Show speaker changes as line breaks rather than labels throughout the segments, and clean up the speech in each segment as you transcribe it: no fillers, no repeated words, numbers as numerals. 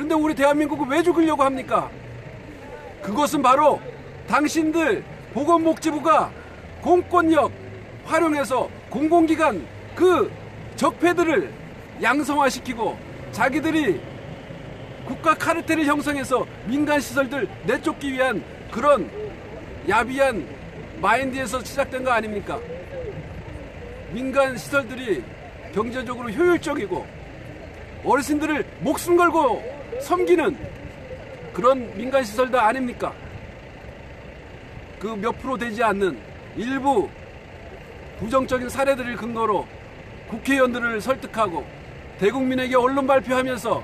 그런데 우리 대한민국을 왜 죽이려고 합니까? 그것은 바로 당신들 보건복지부가 공권력 활용해서 공공기관 그 적폐들을 양성화시키고 자기들이 국가 카르텔을 형성해서 민간시설들 내쫓기 위한 그런 야비한 마인드에서 시작된 거 아닙니까? 민간시설들이 경제적으로 효율적이고 어르신들을 목숨 걸고 섬기는 그런 민간시설들 아닙니까? 그 몇 프로 되지 않는 일부 부정적인 사례들을 근거로 국회의원들을 설득하고 대국민에게 언론 발표하면서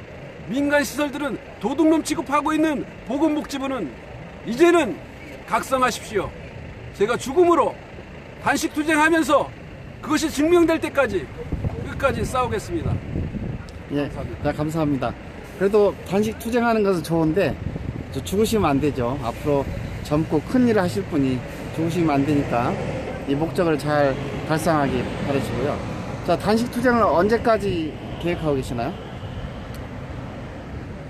민간시설들은 도둑놈 취급하고 있는 보건복지부는 이제는 각성하십시오. 제가 죽음으로 단식투쟁하면서 그것이 증명될 때까지 끝까지 싸우겠습니다.
예, 감사합니다. 네, 감사합니다. 그래도 단식 투쟁하는 것은 좋은데 죽으시면 안 되죠. 앞으로 젊고 큰 일을 하실 분이 죽으시면 안 되니까 이 목적을 잘 달성하기 바라시고요. 자, 단식 투쟁을 언제까지 계획하고 계시나요?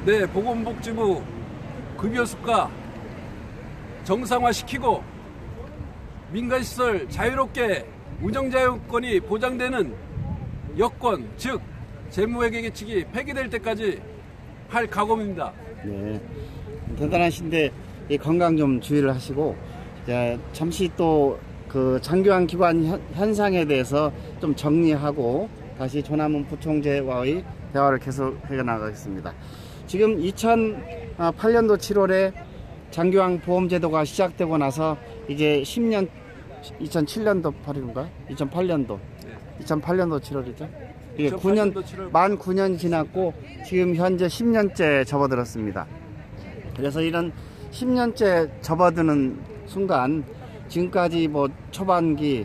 네, 보건복지부 급여수가 정상화시키고 민간시설 자유롭게 운영자유권이 보장되는 여건, 즉 재무회계계칙이 폐기될 때까지 할 각오입니다.
네, 대단하신데 이 건강 좀 주의를 하시고 이제 잠시 또 그 장기화 기관 현상에 대해서 좀 정리하고 다시 조남훈 부총재와의 대화를 계속해 나가겠습니다. 지금 2008년도 7월에 장기화 보험제도가 시작되고 나서 이제 10년 2007년도 8일인가? 2008년도 7월이죠. 이게 9년 만 9년이 지났고 지금 현재 10년째 접어들었습니다. 그래서 이런 10년째 접어드는 순간 지금까지 뭐 초반기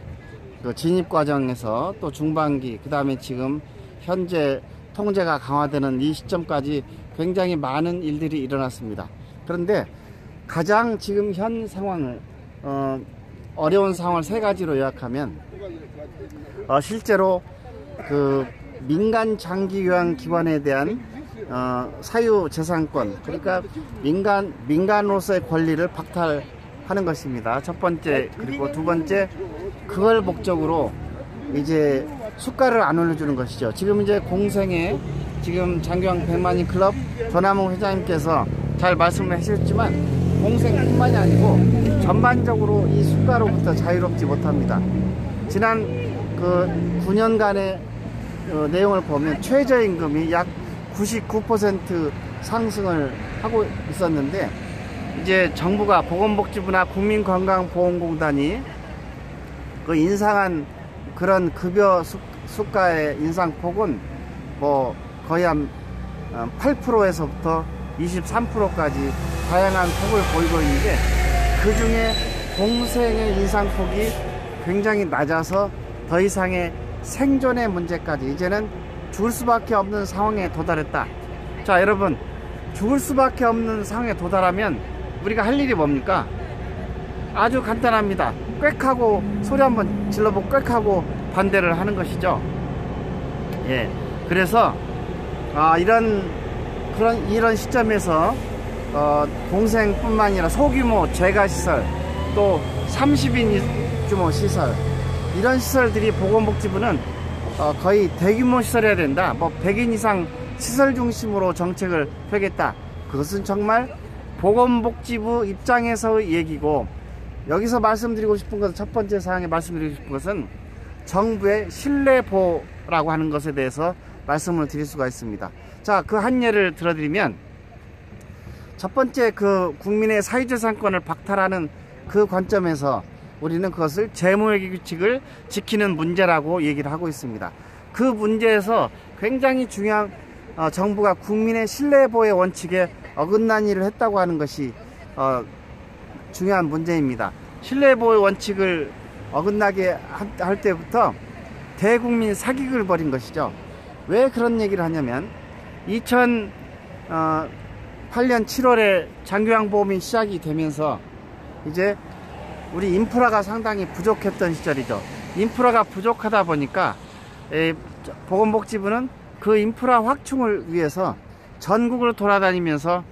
그 진입 과정에서 또 중반기 그 다음에 지금 현재 통제가 강화되는 이 시점까지 굉장히 많은 일들이 일어났습니다. 그런데 가장 지금 현 상황을 어려운 상황을 세 가지로 요약하면 실제로 그 민간 장기 요양 기관에 대한 사유재산권, 그러니까 민간으로서의 권리를 박탈하는 것입니다. 첫 번째. 그리고 두 번째, 그걸 목적으로 이제 수가를 안 올려주는 것이죠. 지금 이제 공생에 지금 장기요양 100만인 클럽 조남훈 회장님께서 잘 말씀을 하셨지만 공생뿐만이 아니고 전반적으로 이 수가로부터 자유롭지 못합니다. 지난 그 9년간의 내용을 보면 최저임금이 약 99% 상승을 하고 있었는데 이제 정부가 보건복지부나 국민건강보험공단이 그 인상한 그런 급여 수가의 인상폭은 뭐 거의 한 8%에서부터 23%까지 다양한 폭을 보이고 있는데 그 중에 공생의 인상폭이 굉장히 낮아서 더 이상의 생존의 문제까지 이제는 죽을 수밖에 없는 상황에 도달했다. 자, 여러분, 죽을 수밖에 없는 상황에 도달하면 우리가 할 일이 뭡니까? 아주 간단합니다. 꽥하고 소리 한번 질러보고 꽥하고 반대를 하는 것이죠. 예, 그래서 이런 시점에서 공생뿐만 아니라 소규모 재가시설 또 30인 규모 시설 이런 시설들이 보건복지부는 거의 대규모 시설해야 된다. 뭐 100인 이상 시설 중심으로 정책을 펴겠다. 그것은 정말 보건복지부 입장에서의 얘기고 여기서 말씀드리고 싶은 것은 첫 번째 사항에 말씀드리고 싶은 것은 정부의 신뢰보호라고 하는 것에 대해서 말씀을 드릴 수가 있습니다. 자, 그 한 예를 들어드리면 첫 번째 그 국민의 사유재산권을 박탈하는 그 관점에서 우리는 그것을 재무회계 규칙을 지키는 문제라고 얘기를 하고 있습니다. 그 문제에서 굉장히 중요한 정부가 국민의 신뢰보호의 원칙에 어긋난 일을 했다고 하는 것이 중요한 문제입니다. 신뢰보호의 원칙을 어긋나게 할 때부터 대국민 사기극을 벌인 것이죠. 왜 그런 얘기를 하냐면 2008년 7월에 장기요양보험이 시작이 되면서 이제 우리 인프라가 상당히 부족했던 시절이죠. 인프라가 부족하다 보니까 보건복지부는 그 인프라 확충을 위해서 전국을 돌아다니면서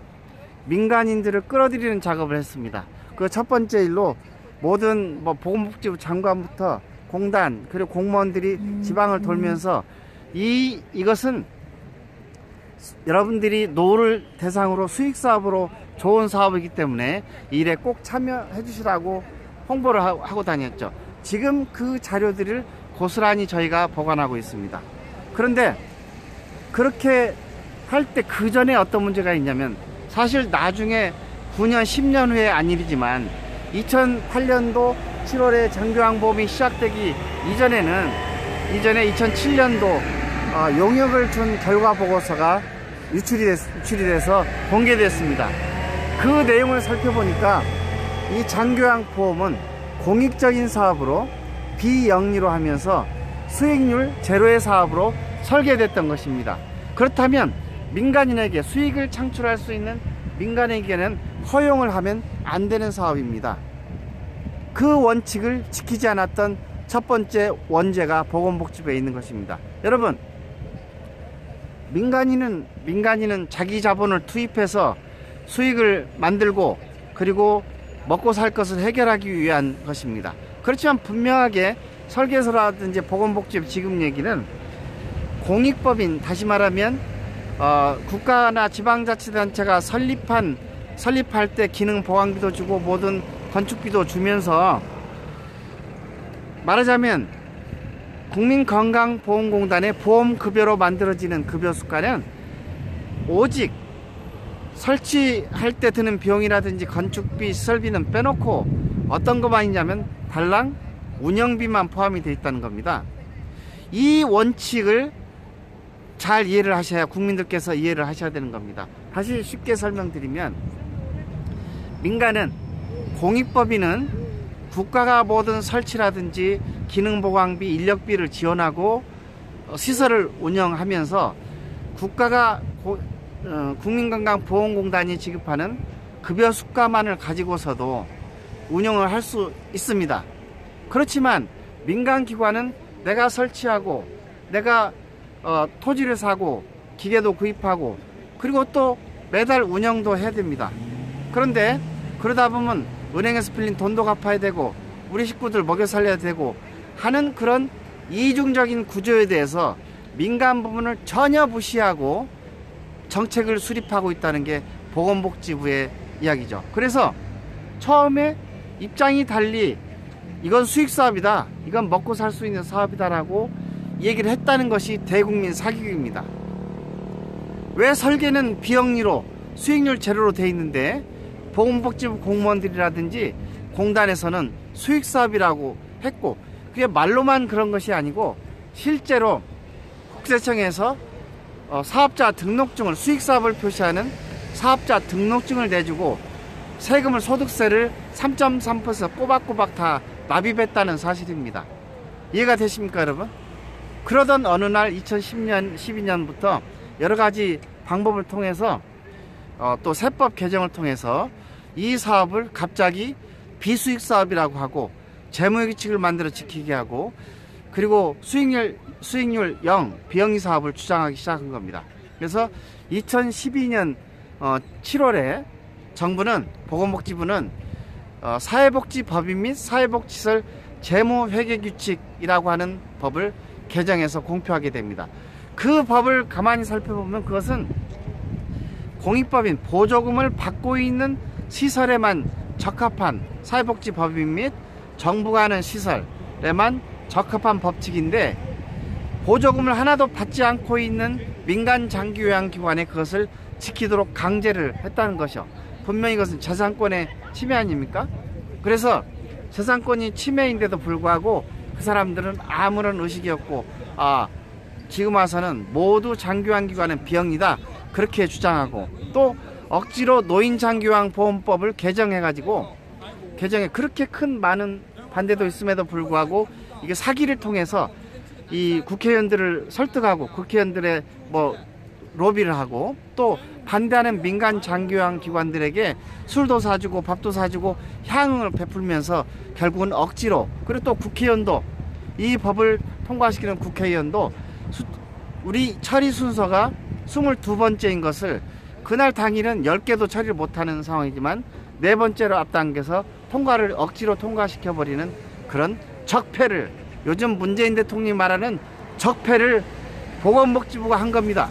민간인들을 끌어들이는 작업을 했습니다. 그 첫 번째 일로 모든 보건복지부 장관부터 공단 그리고 공무원들이 지방을 돌면서 이것은 여러분들이 노후를 대상으로 수익사업으로 좋은 사업이기 때문에 이 일에 꼭 참여해 주시라고 홍보를 하고 다녔죠. 지금 그 자료들을 고스란히 저희가 보관하고 있습니다. 그런데 그렇게 할 때 그 전에 어떤 문제가 있냐면, 사실 나중에 9년 10년 후에 안 일이지만 2008년도 7월에 장교항보험이 시작되기 이전에 2007년도 용역을 준 결과 보고서가 유출이 돼서 공개됐습니다. 그 내용을 살펴보니까 이 장교항보험은 공익적인 사업으로 비영리로 하면서 수익률 제로의 사업으로 설계됐던 것입니다. 그렇다면 민간인에게 수익을 창출할 수 있는 민간에게는 허용을 하면 안 되는 사업입니다. 그 원칙을 지키지 않았던 첫 번째 원죄가 보건복지부에 있는 것입니다. 여러분, 민간인은 자기 자본을 투입해서 수익을 만들고 그리고 먹고 살 것을 해결하기 위한 것입니다. 그렇지만 분명하게 설계서라든지 보건복지부 지급 얘기는 공익법인, 다시 말하면 국가나 지방자치단체가 설립할 때 기능 보강비도 주고 모든 건축비도 주면서, 말하자면 국민건강보험공단의 보험급여로 만들어지는 급여 수가는 오직 설치할 때 드는 비용이라든지 건축비, 시설비는 빼놓고 어떤 것만 있냐면 달랑 운영비만 포함이 되어 있다는 겁니다. 이 원칙을 잘 이해를 하셔야, 국민들께서 이해를 하셔야 되는 겁니다. 다시 쉽게 설명드리면, 민간은, 공익법인은 국가가 모든 설치라든지 기능보강비, 인력비를 지원하고 시설을 운영하면서 국가가 국민건강보험공단이 지급하는 급여 수가만을 가지고서도 운영을 할 수 있습니다. 그렇지만 민간기관은 내가 설치하고 내가 토지를 사고 기계도 구입하고 그리고 또 매달 운영도 해야 됩니다. 그런데 그러다 보면 은행에서 빌린 돈도 갚아야 되고 우리 식구들 먹여 살려야 되고 하는 그런 이중적인 구조에 대해서 민간 부분을 전혀 무시하고 정책을 수립하고 있다는 게 보건복지부의 이야기죠. 그래서 처음에 입장이 달리 이건 수익사업이다, 이건 먹고 살 수 있는 사업이다라고 얘기를 했다는 것이 대국민 사기극입니다. 왜 설계는 비영리로 수익률 제로로 돼 있는데 보건복지부 공무원들이라든지 공단에서는 수익사업이라고 했고, 그게 말로만 그런 것이 아니고 실제로 국세청에서 사업자 등록증을, 수익사업을 표시하는 사업자 등록증을 내주고 세금을, 소득세를 3.3% 꼬박꼬박 다 납입했다는 사실입니다. 이해가 되십니까, 여러분? 그러던 어느 날 2010년, 12년부터 여러 가지 방법을 통해서 또 세법 개정을 통해서 이 사업을 갑자기 비수익 사업이라고 하고 재무규칙을 만들어 지키게 하고 그리고 수익률 0 비영리 사업을 주장하기 시작한 겁니다. 그래서 2012년 7월에 정부는, 보건복지부는 사회복지법인 및 사회복지시설 재무회계규칙이라고 하는 법을 개정해서 공표하게 됩니다. 그 법을 가만히 살펴보면 그것은 공익법인, 보조금을 받고 있는 시설에만 적합한, 사회복지법인 및 정부가 하는 시설에만 적합한 법칙인데, 보조금을 하나도 받지 않고 있는 민간 장기요양기관에 그것을 지키도록 강제를 했다는 것이요. 분명히 이것은 재산권의 침해 아닙니까? 그래서 재산권이 침해인데도 불구하고 그 사람들은 아무런 의식이 없고, 지금 와서는 모두 장기요양기관은 비영리다 그렇게 주장하고, 또 억지로 노인장기요양보험법을 개정해 그렇게 큰 많은 반대도 있음에도 불구하고 이게 사기를 통해서 이 국회의원들을 설득하고 국회의원들의 로비를 하고 또 반대하는 민간 장기요양기관들에게 술도 사주고 밥도 사주고 향응을 베풀면서 결국은 억지로, 그리고 또 국회의원도, 이 법을 통과시키는 국회의원도 우리 처리 순서가 22번째인 것을 그날 당일은 10개도 처리를 못하는 상황이지만 4번째로 앞당겨서 통과를 억지로 통과시켜버리는 그런 적폐를, 요즘 문재인 대통령이 말하는 적폐를 보건복지부가 한 겁니다.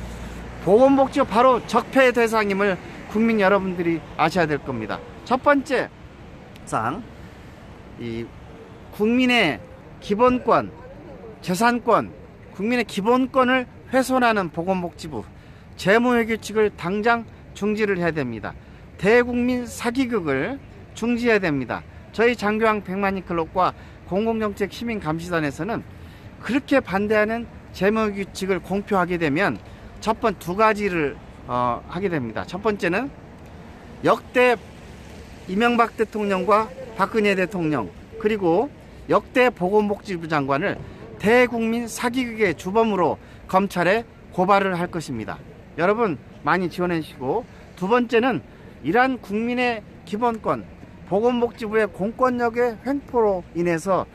보건복지부 바로 적폐의 대상임을 국민 여러분들이 아셔야 될 겁니다. 첫 번째 상, 이 국민의 기본권, 재산권, 국민의 기본권을 훼손하는 보건복지부 재무회계칙을 당장 중지를 해야 됩니다. 대국민 사기극을 중지해야 됩니다. 저희 장교왕 100만인 클럽과 공공정책 시민감시단에서는 그렇게 반대하는 재무규칙을 공표하게 되면 첫 번 두 가지를 하게 됩니다. 첫 번째는 역대 이명박 대통령과 박근혜 대통령 그리고 역대 보건복지부 장관을 대국민 사기극의 주범으로 검찰에 고발을 할 것입니다. 여러분 많이 지원해 주시고, 두 번째는 이러한 국민의 기본권, 보건복지부의 공권력의 횡포로 인해서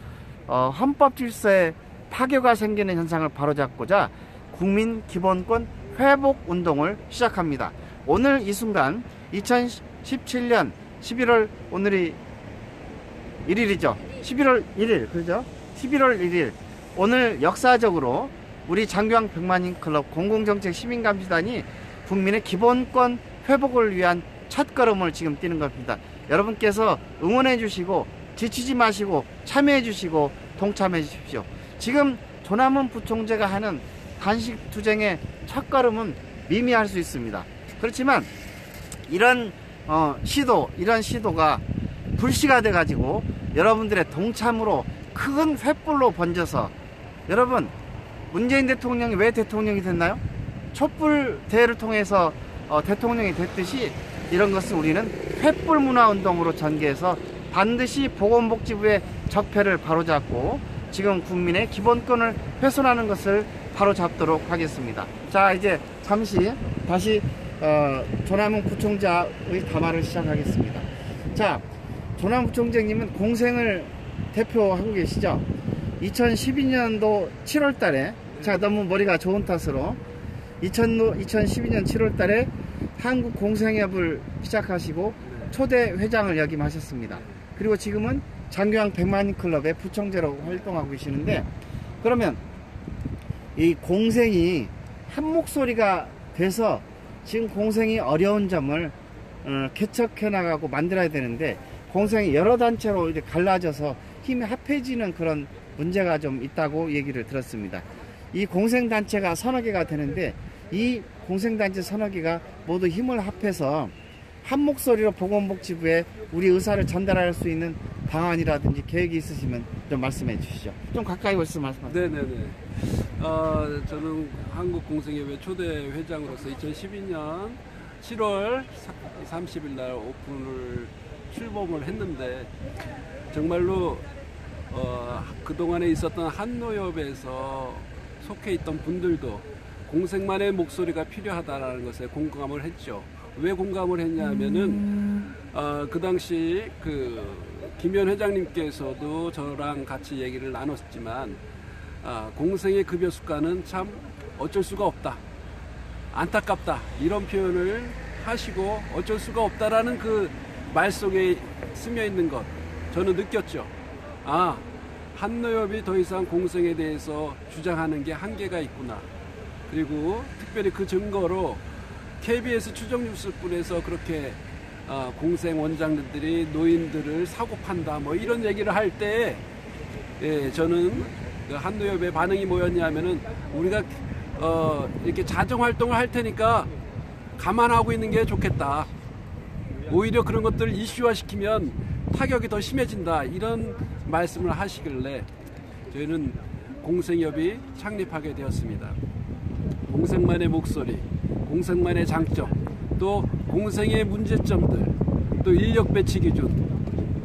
헌법 질서에 파괴가 생기는 현상을 바로잡고자 국민 기본권 회복 운동을 시작합니다. 오늘 이 순간 2017년 11월, 오늘이 1일이죠. 11월 1일, 그죠? 11월 1일, 오늘 역사적으로 우리 장교왕 100만인 클럽 공공정책 시민감시단이 국민의 기본권 회복을 위한 첫걸음을 지금 뛰는 겁니다. 여러분께서 응원해 주시고 지치지 마시고 참여해 주시고 동참해 주십시오. 지금 조남은 부총재가 하는 단식 투쟁의 첫걸음은 미미할 수 있습니다. 그렇지만 이런 시도가 불씨가 돼 가지고 여러분들의 동참으로 큰 횃불로 번져서, 여러분 문재인 대통령이 왜 대통령이 됐나요? 촛불 대회를 통해서 대통령이 됐듯이 이런 것을 우리는 횃불 문화 운동으로 전개해서 반드시 보건복지부의 적폐를 바로잡고 지금 국민의 기본권을 훼손하는 것을 바로잡도록 하겠습니다. 자, 이제 잠시 다시 조남은 부총재의 담화를 시작하겠습니다. 자, 조남 부총재님은 공생을 대표하고 계시죠? 2012년도 7월 달에, 제가 너무 머리가 좋은 탓으로 2012년 7월 달에 한국공생협을 시작하시고 초대 회장을 역임하셨습니다. 그리고 지금은 장교왕 100만인 클럽의 부총재로 활동하고 계시는데, 그러면 이 공생이 한 목소리가 돼서 지금 공생이 어려운 점을 개척해 나가고 만들어야 되는데, 공생이 여러 단체로 이렇게 갈라져서 힘이 합해지는 그런 문제가 좀 있다고 얘기를 들었습니다. 이 공생단체가 서너 개가 되는데, 이 공생단체 서너 개가 모두 힘을 합해서 한 목소리로 보건복지부에 우리 의사를 전달할 수 있는 방안이라든지 계획이 있으시면 좀 말씀해 주시죠. 좀 가까이 오셔서 말씀하세요.
네네네. 저는 한국공생협의 초대 회장으로서 2012년 7월 30일 날 오픈을 출범을 했는데, 정말로 그동안에 있었던 한노협에서 속해 있던 분들도 공생만의 목소리가 필요하다는 것에 공감을 했죠. 왜 공감을 했냐면은 그 당시 김현 회장님께서도 저랑 같이 얘기를 나눴지만, 공생의 급여 수가는 참 어쩔 수가 없다, 안타깝다, 이런 표현을 하시고 어쩔 수가 없다라는 그 말 속에 스며 있는 것, 저는 느꼈죠. 한노협이 더 이상 공생에 대해서 주장하는 게 한계가 있구나. 그리고 특별히 그 증거로 KBS 추정뉴스뿐에서 그렇게 공생 원장들이 노인들을 사고 판다 뭐 이런 얘기를 할 때, 저는 그 한노협의 반응이 뭐였냐면은, 우리가 이렇게 자정 활동을 할 테니까 감안하고 있는 게 좋겠다. 오히려 그런 것들을 이슈화 시키면 타격이 더 심해진다, 이런 말씀을 하시길래 저희는 공생협이 창립하게 되었습니다. 공생만의 목소리, 공생만의 장점, 또 공생의 문제점들, 또 인력 배치 기준,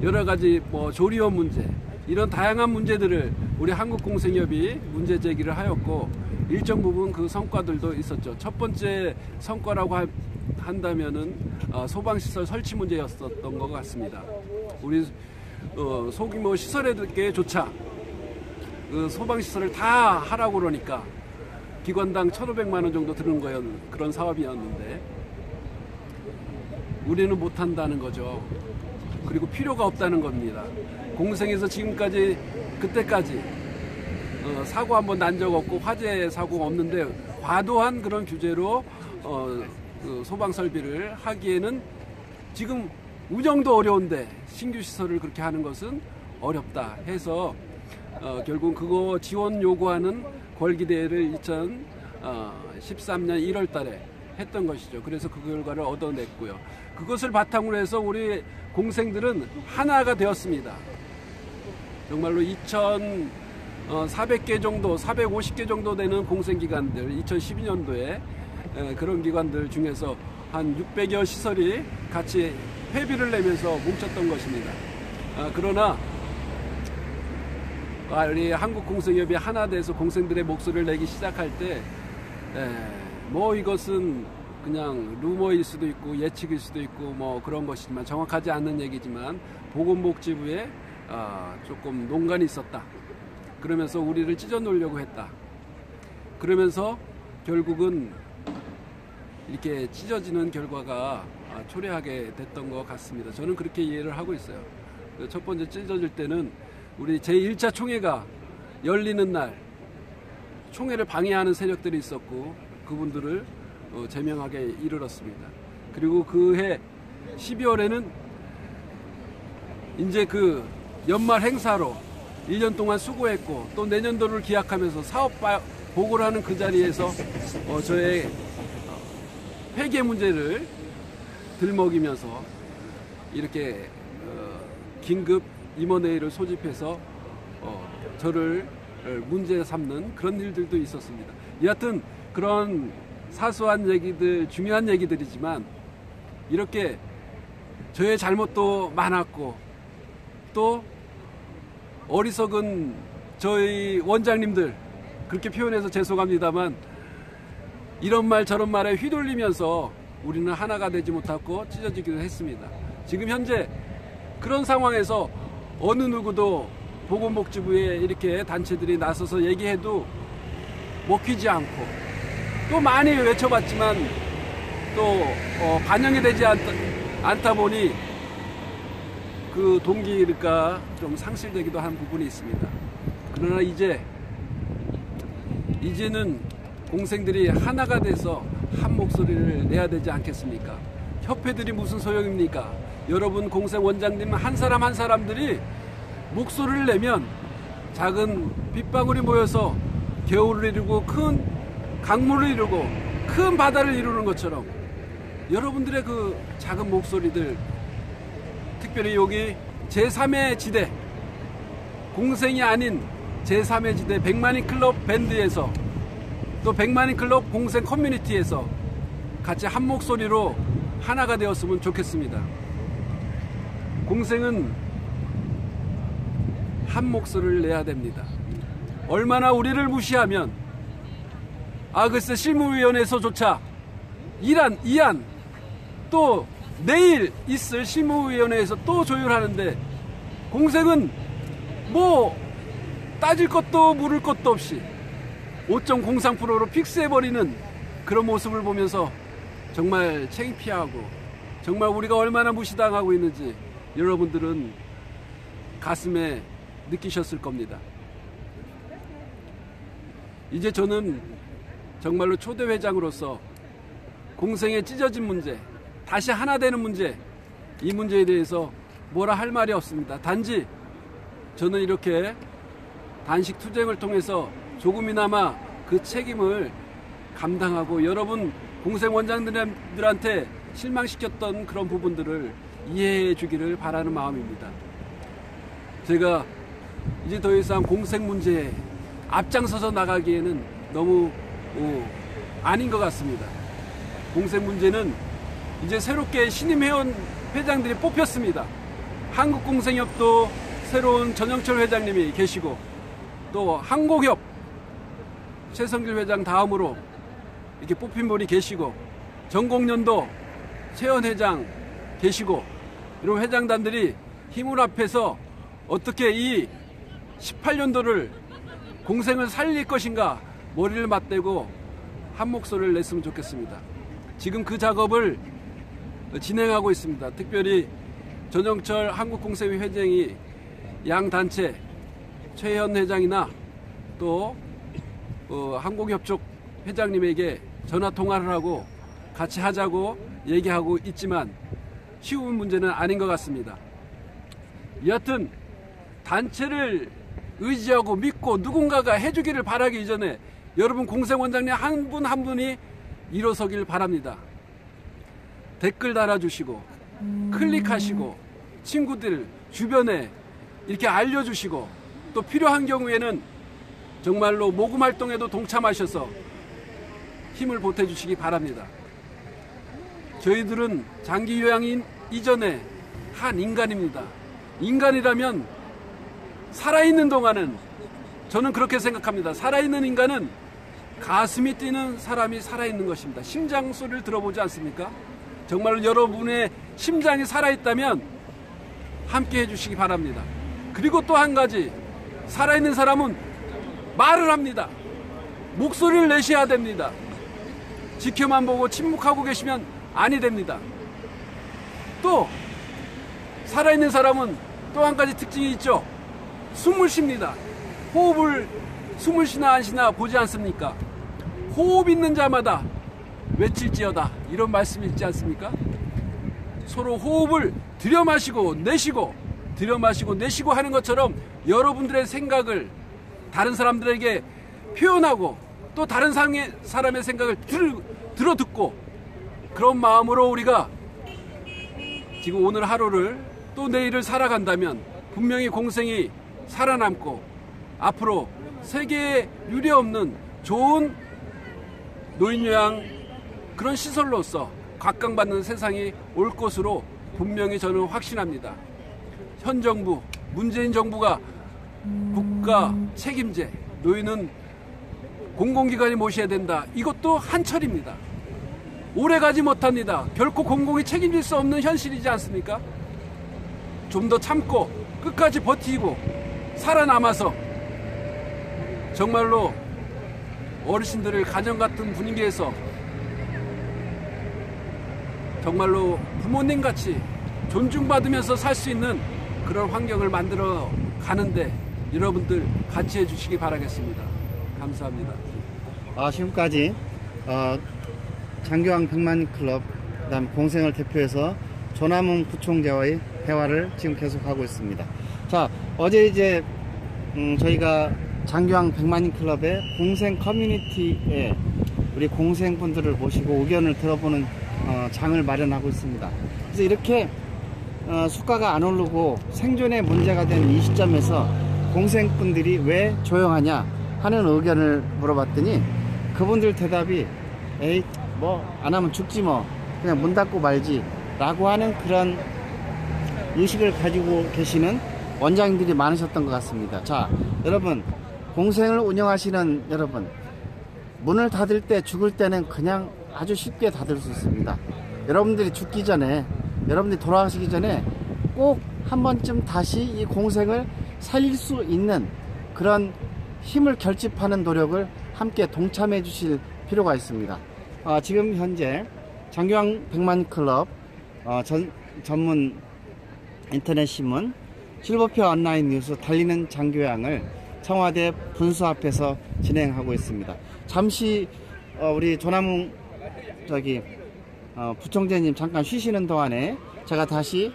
여러 가지 조리원 문제, 이런 다양한 문제들을 우리 한국공생협이 문제 제기를 하였고, 일정 부분 그 성과들도 있었죠. 첫 번째 성과라고 한다면은 소방시설 설치 문제였었던 것 같습니다. 우리 소규모 시설에조차 그 소방시설을 다 하라고 그러니까 기관당 1,500만 원 정도 드는 그런 사업이었는데 우리는 못한다는 거죠. 그리고 필요가 없다는 겁니다. 공생에서 지금까지 그때까지 사고 한번 난 적 없고 화재 사고가 없는데 과도한 그런 규제로 그 소방 설비를 하기에는 지금 운영도 어려운데 신규 시설을 그렇게 하는 것은 어렵다 해서 결국 그거 지원 요구하는 걸기대회를 2013년 1월 달에 했던 것이죠. 그래서 그 결과를 얻어냈고요. 그것을 바탕으로 해서 우리 공생들은 하나가 되었습니다. 정말로 2,400개 정도, 450개 정도 되는 공생기관들, 2012년도에 그런 기관들 중에서 한 600여 시설이 같이 회비를 내면서 뭉쳤던 것입니다. 그러나 우리 한국공생협이 하나 돼서 공생들의 목소리를 내기 시작할 때 뭐 이것은 그냥 루머일 수도 있고 예측일 수도 있고 뭐 그런 것이지만 정확하지 않는 얘기지만 보건복지부에 조금 농간이 있었다. 그러면서 우리를 찢어 놓으려고 했다. 그러면서 결국은 이렇게 찢어지는 결과가 초래하게 됐던 것 같습니다. 저는 그렇게 이해를 하고 있어요. 첫 번째 찢어질 때는 우리 제1차 총회가 열리는 날 총회를 방해하는 세력들이 있었고 그분들을 제명하게 이르렀습니다. 그리고 그해 12월에는 이제 그 연말 행사로 1년 동안 수고했고 또 내년도를 기약하면서 사업 보고를 하는 그 자리에서 저의 회계 문제를 들먹이면서 이렇게 긴급 임원회의를 소집해서 저를 문제 삼는 그런 일들도 있었습니다. 여하튼 그런 사소한 얘기들, 중요한 얘기들이지만 이렇게 저의 잘못도 많았고 또 어리석은 저희 원장님들 그렇게 표현해서 죄송합니다만 이런 말 저런 말에 휘둘리면서 우리는 하나가 되지 못하고 찢어지기도 했습니다. 지금 현재 그런 상황에서 어느 누구도 보건복지부에 이렇게 단체들이 나서서 얘기해도 먹히지 않고 또 많이 외쳐봤지만 또 반영이 되지 않다 보니 그 동기가 좀 상실되기도 한 부분이 있습니다. 그러나 이제는 공생들이 하나가 돼서 한 목소리를 내야 되지 않겠습니까? 협회들이 무슨 소용입니까? 여러분 공생 원장님 한 사람 한 사람들이 목소리를 내면 작은 빗방울이 모여서 겨울을 이루고 큰 강물을 이루고 큰 바다를 이루는 것처럼 여러분들의 그 작은 목소리들 특별히 여기 제3의 지대 공생이 아닌 제3의 지대 100만인 클럽 밴드에서 또 100만인 클럽 공생 커뮤니티에서 같이 한 목소리로 하나가 되었으면 좋겠습니다. 공생은 한 목소리를 내야 됩니다. 얼마나 우리를 무시하면 글쎄 실무위원회에서조차 이안 또 내일 있을 실무위원회에서 또 조율하는데 공생은 뭐 따질 것도 물을 것도 없이 5.03%로 픽스해버리는 그런 모습을 보면서 정말 창피하고 정말 우리가 얼마나 무시당하고 있는지 여러분들은 가슴에 느끼셨을 겁니다. 이제 저는 정말로 초대 회장으로서 공생의 찢어진 문제, 다시 하나 되는 문제, 이 문제에 대해서 뭐라 할 말이 없습니다. 단지 저는 이렇게 단식 투쟁을 통해서 조금이나마 그 책임을 감당하고 여러분 공생 원장들한테 실망시켰던 그런 부분들을 이해해 주기를 바라는 마음입니다. 제가 이제 더 이상 공생 문제에 앞장서서 나가기에는 너무 아닌 것 같습니다. 공생 문제는 이제 새롭게 신임 회장들이 뽑혔습니다. 한국공생협도 새로운 전영철 회장님이 계시고 또 한국협 최성길 회장 다음으로 이렇게 뽑힌 분이 계시고 전공련도 최현 회장 계시고 이런 회장단들이 힘을 합해서 어떻게 이 18년도를 공생을 살릴 것인가 머리를 맞대고 한 목소리를 냈으면 좋겠습니다. 지금 그 작업을 진행하고 있습니다. 특별히 전영철 한국공생회 회장이 양 단체 최현 회장이나 또 한국협족 회장님에게 전화 통화를 하고 같이 하자고 얘기하고 있지만 쉬운 문제는 아닌 것 같습니다. 여하튼 단체를 의지하고 믿고 누군가가 해주기를 바라기 이전에 여러분 공생원장님 한 분 한 분이 일어서길 바랍니다. 댓글 달아주시고 클릭하시고 친구들 주변에 이렇게 알려주시고 또 필요한 경우에는 정말로 모금 활동에도 동참하셔서 힘을 보태주시기 바랍니다. 저희들은 장기 요양인 이전에 한 인간입니다. 인간이라면 살아있는 동안은 저는 그렇게 생각합니다. 살아있는 인간은 가슴이 뛰는 사람이 살아있는 것입니다. 심장 소리를 들어보지 않습니까? 정말로 여러분의 심장이 살아있다면 함께 해주시기 바랍니다. 그리고 또 한 가지, 살아있는 사람은 말을 합니다. 목소리를 내셔야 됩니다. 지켜만 보고 침묵하고 계시면 아니 됩니다. 또 살아있는 사람은 또 한 가지 특징이 있죠. 숨을 쉽니다. 호흡을 숨을 쉬나 안 쉬나 보지 않습니까? 호흡 있는 자마다 외칠지어다, 이런 말씀이 있지 않습니까? 서로 호흡을 들여마시고 내쉬고 들여마시고 내쉬고 하는 것처럼 여러분들의 생각을 다른 사람들에게 표현하고 또 다른 사람의 생각을 들어듣고 그런 마음으로 우리가 지금 오늘 하루를 또 내일을 살아간다면 분명히 공생이 살아남고 앞으로 세계에 유례없는 좋은 노인요양 그런 시설로서 각광받는 세상이 올 것으로 분명히 저는 확신합니다. 현 정부, 문재인 정부가 국가 책임제, 노인은 공공기관이 모셔야 된다. 이것도 한철입니다. 오래가지 못합니다. 결코 공공이 책임질 수 없는 현실이지 않습니까? 좀 더 참고 끝까지 버티고 살아남아서 정말로 어르신들을 가정 같은 분위기에서 정말로 부모님같이 존중받으면서 살 수 있는 그런 환경을 만들어 가는데 여러분들 같이 해주시기 바라겠습니다. 감사합니다.
지금까지 장교왕 백만클럽 그다음 공생을 대표해서 조남훈 부총재와의 대화를 지금 계속하고 있습니다. 자, 어제 이제 저희가 장교왕 백만클럽의 공생 커뮤니티에 우리 공생분들을 모시고 의견을 들어보는 장을 마련하고 있습니다. 그래서 이렇게 수가가 안 오르고 생존에 문제가 된 이 시점에서 공생분들이 왜 조용하냐 하는 의견을 물어봤더니 그분들 대답이 에이 뭐 안 하면 죽지 뭐 그냥 문 닫고 말지 라고 하는 그런 의식을 가지고 계시는 원장님들이 많으셨던 것 같습니다. 자, 여러분 공생을 운영하시는 여러분, 문을 닫을 때 죽을 때는 그냥 아주 쉽게 닫을 수 있습니다. 여러분들이 죽기 전에, 여러분들이 돌아가시기 전에 꼭 한 번쯤 다시 이 공생을 살릴 수 있는 그런 힘을 결집하는 노력을 함께 동참해 주실 필요가 있습니다. 지금 현재 장교왕 백만클럽 전문 인터넷 신문 실버표 온라인 뉴스 달리는 장교왕을 청와대 분수 앞에서 진행하고 있습니다. 잠시 우리 조남훈 부총재님 잠깐 쉬시는 동안에 제가 다시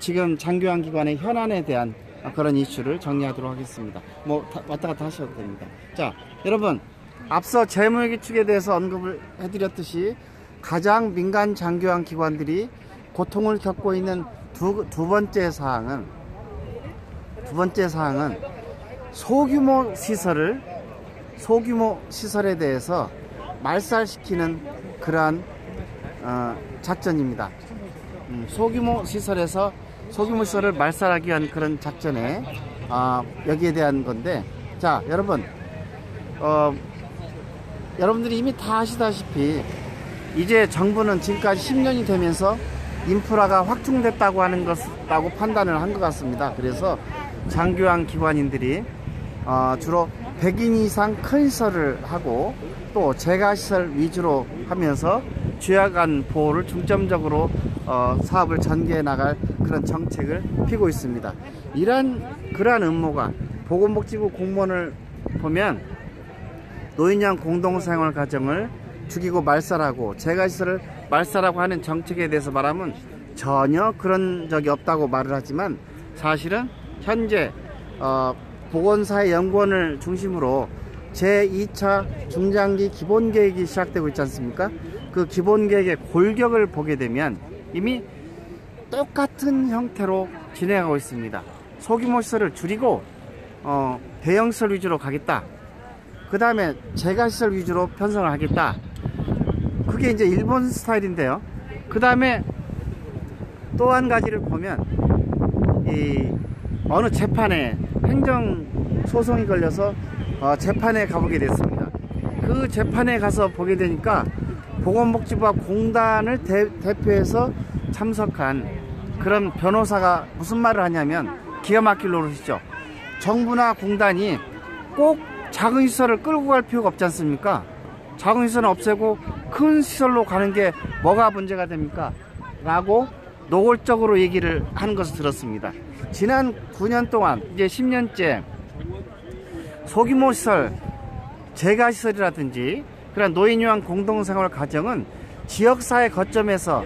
지금 장교왕 기관의 현안에 대한 그런 이슈를 정리하도록 하겠습니다. 뭐 왔다 갔다 하셔도 됩니다. 자, 여러분 앞서 재무기축에 대해서 언급을 해드렸듯이 가장 민간 장교왕 기관들이 고통을 겪고 있는 두 번째 사항은 소규모 시설에 대해서 말살시키는 그러한 작전입니다. 소규모 시설을 말살하기 위한 그런 작전에 여기에 대한 건데, 자, 여러분 여러분들이 이미 다 아시다시피 이제 정부는 지금까지 10년이 되면서 인프라가 확충됐다고 하는 것이라고 판단을 한 것 같습니다. 그래서 장교왕 기관인들이 주로 100인 이상 큰 시설을 하고 또 재가시설 위주로 하면서 취약한 보호를 중점적으로 사업을 전개해 나갈 그런 정책을 피고 있습니다. 그러한 음모가 보건복지부 공무원을 보면 노인형 공동생활 가정을 죽이고 말살하고 재가시설을 말살하고 하는 정책에 대해서 말하면 전혀 그런 적이 없다고 말을 하지만 사실은 현재 보건사회연구원을 중심으로 제2차 중장기 기본계획이 시작되고 있지 않습니까? 그 기본계획의 골격을 보게 되면 이미 똑같은 형태로 진행하고 있습니다. 소규모 시설을 줄이고 대형시설 위주로 가겠다. 그 다음에 재가시설 위주로 편성을 하겠다. 그게 이제 일본 스타일인데요. 그 다음에 또 한 가지를 보면 어느 재판에 행정소송이 걸려서 재판에 가보게 됐습니다. 그 재판에 가서 보게 되니까 보건복지부와 공단을 대표해서 참석한 그런 변호사가 무슨 말을 하냐면 기가 막힐 노릇이죠. 정부나 공단이 꼭 작은 시설을 끌고 갈 필요가 없지 않습니까? 작은 시설은 없애고 큰 시설로 가는 게 뭐가 문제가 됩니까? 라고 노골적으로 얘기를 하는 것을 들었습니다. 지난 9년 동안 이제 10년째 소규모 시설, 재가시설이라든지 그런 노인요양 공동생활 가정은 지역사회 거점에서